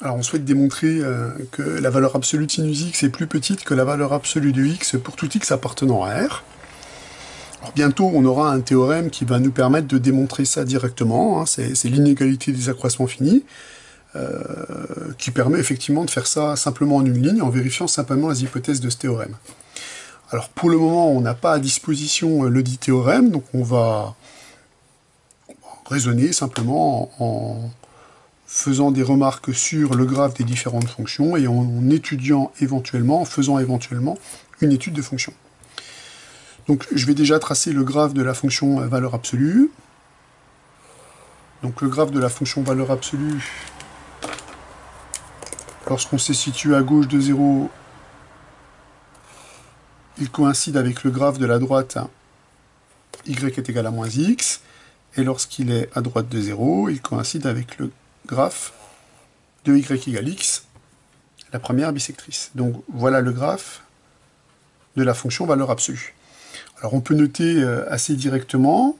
Alors on souhaite démontrer que la valeur absolue de sinus x est plus petite que la valeur absolue de x pour tout x appartenant à R. Alors bientôt on aura un théorème qui va nous permettre de démontrer ça directement, hein. C'est l'inégalité des accroissements finis, qui permet effectivement de faire ça simplement en une ligne, en vérifiant simplement les hypothèses de ce théorème. Alors pour le moment on n'a pas à disposition le dit théorème, donc on va raisonner simplement en faisant des remarques sur le graphe des différentes fonctions et en étudiant éventuellement, en faisant éventuellement une étude de fonction. Donc je vais déjà tracer le graphe de la fonction valeur absolue. Donc le graphe de la fonction valeur absolue, lorsqu'on se situe à gauche de 0, il coïncide avec le graphe de la droite y est égal à moins x, et lorsqu'il est à droite de 0, il coïncide avec le graphe de y égale x, la première bisectrice. Donc voilà le graphe de la fonction valeur absolue. Alors on peut noter assez directement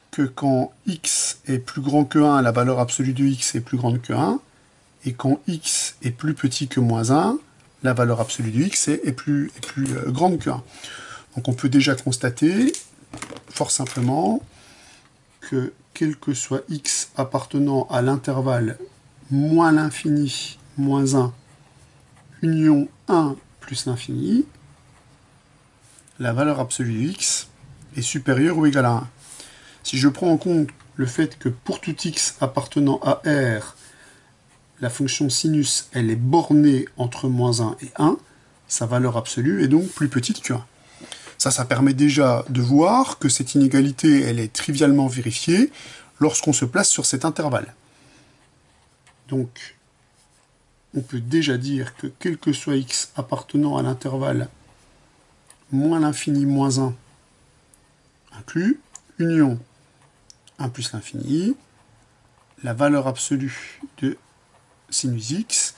que quand x est plus grand que 1, la valeur absolue de x est plus grande que 1, et quand x est plus petit que moins 1, la valeur absolue de x est plus grande que 1. Donc on peut déjà constater, fort simplement, que quel que soit x appartenant à l'intervalle moins l'infini, moins 1, union 1 plus l'infini, la valeur absolue de x est supérieure ou égale à 1. Si je prends en compte le fait que pour tout x appartenant à R, la fonction sinus, elle est bornée entre moins 1 et 1, sa valeur absolue est donc plus petite que 1. Ça permet déjà de voir que cette inégalité, elle est trivialement vérifiée lorsqu'on se place sur cet intervalle. Donc, on peut déjà dire que quel que soit x appartenant à l'intervalle moins l'infini moins 1 inclus, union 1 plus l'infini, la valeur absolue de sinus x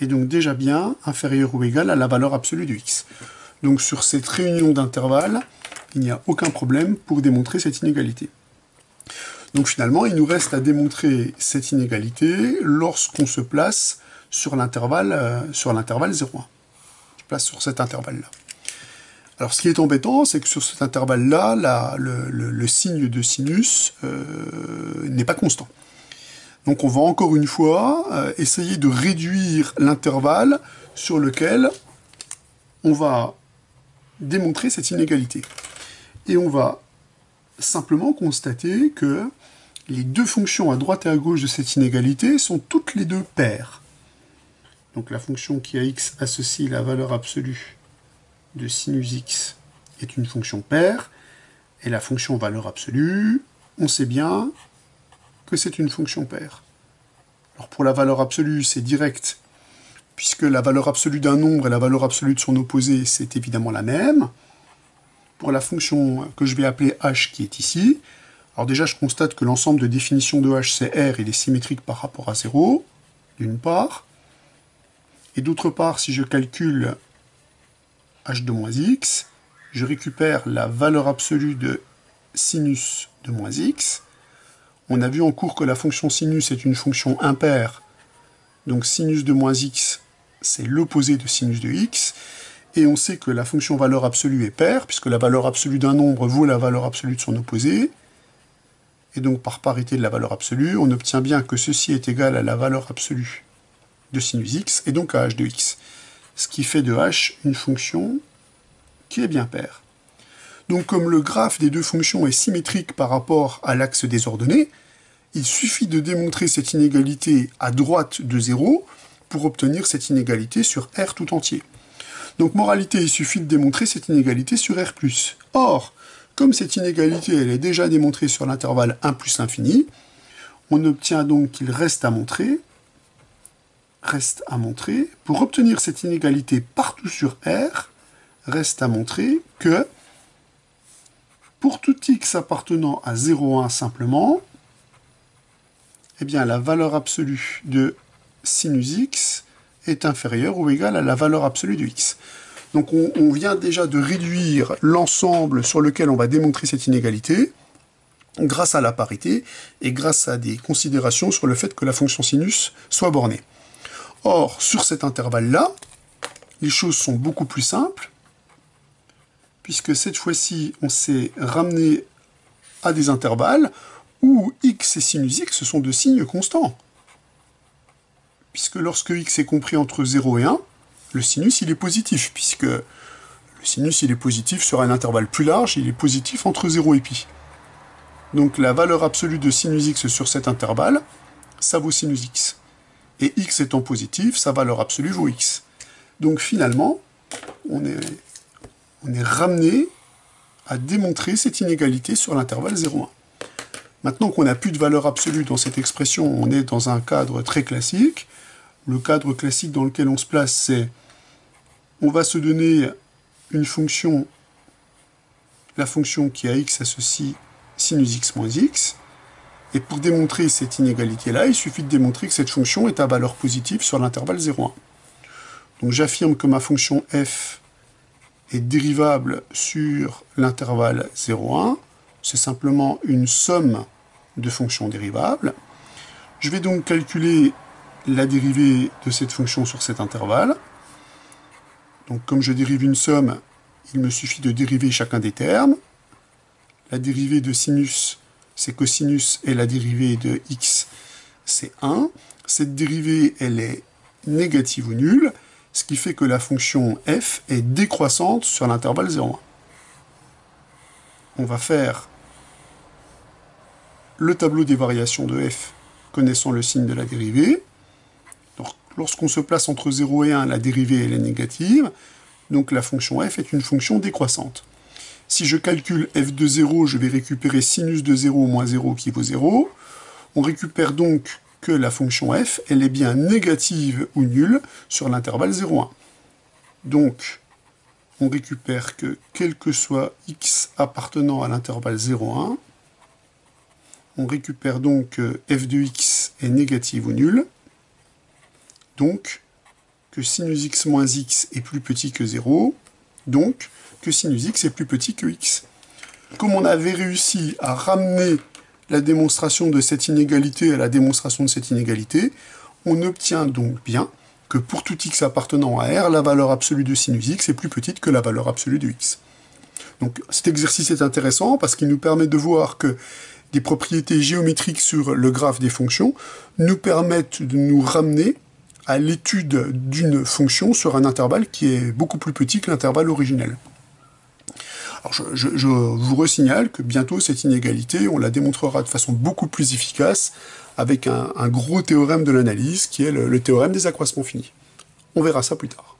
est donc déjà bien inférieure ou égale à la valeur absolue de x. Donc sur cette réunion d'intervalles, il n'y a aucun problème pour démontrer cette inégalité. Donc finalement, il nous reste à démontrer cette inégalité lorsqu'on se place sur l'intervalle 0,1. Je place sur cet intervalle-là. Alors ce qui est embêtant, c'est que sur cet intervalle-là, le signe de sinus n'est pas constant. Donc on va encore une fois essayer de réduire l'intervalle sur lequel on va démontrer cette inégalité. Et on va simplement constater que les deux fonctions à droite et à gauche de cette inégalité sont toutes les deux paires. Donc la fonction qui à x associe la valeur absolue de sinus x est une fonction paire, et la fonction valeur absolue, on sait bien que c'est une fonction paire. Alors pour la valeur absolue, c'est direct, puisque la valeur absolue d'un nombre et la valeur absolue de son opposé, c'est évidemment la même. Pour la fonction que je vais appeler h qui est ici, alors déjà je constate que l'ensemble de définition de h c'est R, il est symétrique par rapport à 0, d'une part. Et d'autre part, si je calcule h de moins x, je récupère la valeur absolue de sinus de moins x. On a vu en cours que la fonction sinus est une fonction impaire, donc sinus de moins x, c'est l'opposé de sinus de x, et on sait que la fonction valeur absolue est paire, puisque la valeur absolue d'un nombre vaut la valeur absolue de son opposé, et donc par parité de la valeur absolue, on obtient bien que ceci est égal à la valeur absolue de sinus x, et donc à h de x, ce qui fait de h une fonction qui est bien paire. Donc comme le graphe des deux fonctions est symétrique par rapport à l'axe des ordonnées, il suffit de démontrer cette inégalité à droite de 0 pour obtenir cette inégalité sur R tout entier. Donc moralité, il suffit de démontrer cette inégalité sur R+. Or, comme cette inégalité elle est déjà démontrée sur l'intervalle 1 plus l'infini, on obtient donc qu'il reste à montrer, pour obtenir cette inégalité partout sur R, reste à montrer que pour tout x appartenant à 0,1 simplement, eh bien la valeur absolue de sinus x est inférieure ou égale à la valeur absolue de x. Donc on vient déjà de réduire l'ensemble sur lequel on va démontrer cette inégalité, grâce à la parité et grâce à des considérations sur le fait que la fonction sinus soit bornée. Or, sur cet intervalle-là, les choses sont beaucoup plus simples, puisque cette fois-ci, on s'est ramené à des intervalles où x et sinus x sont de signes constants. Puisque lorsque x est compris entre 0 et 1, le sinus il est positif, puisque le sinus il est positif sur un intervalle plus large, il est positif entre 0 et pi. Donc la valeur absolue de sinus x sur cet intervalle, ça vaut sinus x. Et x étant positif, sa valeur absolue vaut x. Donc finalement, on est ramené à démontrer cette inégalité sur l'intervalle 0,1. Maintenant qu'on n'a plus de valeur absolue dans cette expression, on est dans un cadre très classique. Le cadre classique dans lequel on se place, c'est on va se donner une fonction, la fonction qui a x associe sinus x moins x, et pour démontrer cette inégalité-là, il suffit de démontrer que cette fonction est à valeur positive sur l'intervalle 0,1. Donc j'affirme que ma fonction f est dérivable sur l'intervalle 0,1, c'est simplement une somme de fonctions dérivables. Je vais donc calculer la dérivée de cette fonction sur cet intervalle. Donc comme je dérive une somme, il me suffit de dériver chacun des termes. La dérivée de sinus, c'est cosinus, et la dérivée de x, c'est 1. Cette dérivée, elle est négative ou nulle, ce qui fait que la fonction f est décroissante sur l'intervalle 0,1. On va faire le tableau des variations de f connaissant le signe de la dérivée. Donc, lorsqu'on se place entre 0 et 1, la dérivée elle est négative, donc la fonction f est une fonction décroissante. Si je calcule f de 0, je vais récupérer sinus de 0 moins 0 qui vaut 0. On récupère donc que la fonction f, elle est bien négative ou nulle sur l'intervalle 0,1. Donc, on récupère que quel que soit x appartenant à l'intervalle 0,1, on récupère donc que f de x est négative ou nulle, donc que sinus x moins x est plus petit que 0, donc que sinus x est plus petit que x. Comme on avait réussi à ramener la démonstration de cette inégalité à la démonstration de cette inégalité, on obtient donc bien que pour tout x appartenant à R, la valeur absolue de sinus x est plus petite que la valeur absolue de x. Donc cet exercice est intéressant parce qu'il nous permet de voir que des propriétés géométriques sur le graphe des fonctions nous permettent de nous ramener à l'étude d'une fonction sur un intervalle qui est beaucoup plus petit que l'intervalle originel. Alors je vous resignale que bientôt cette inégalité, on la démontrera de façon beaucoup plus efficace avec un gros théorème de l'analyse qui est le théorème des accroissements finis. On verra ça plus tard.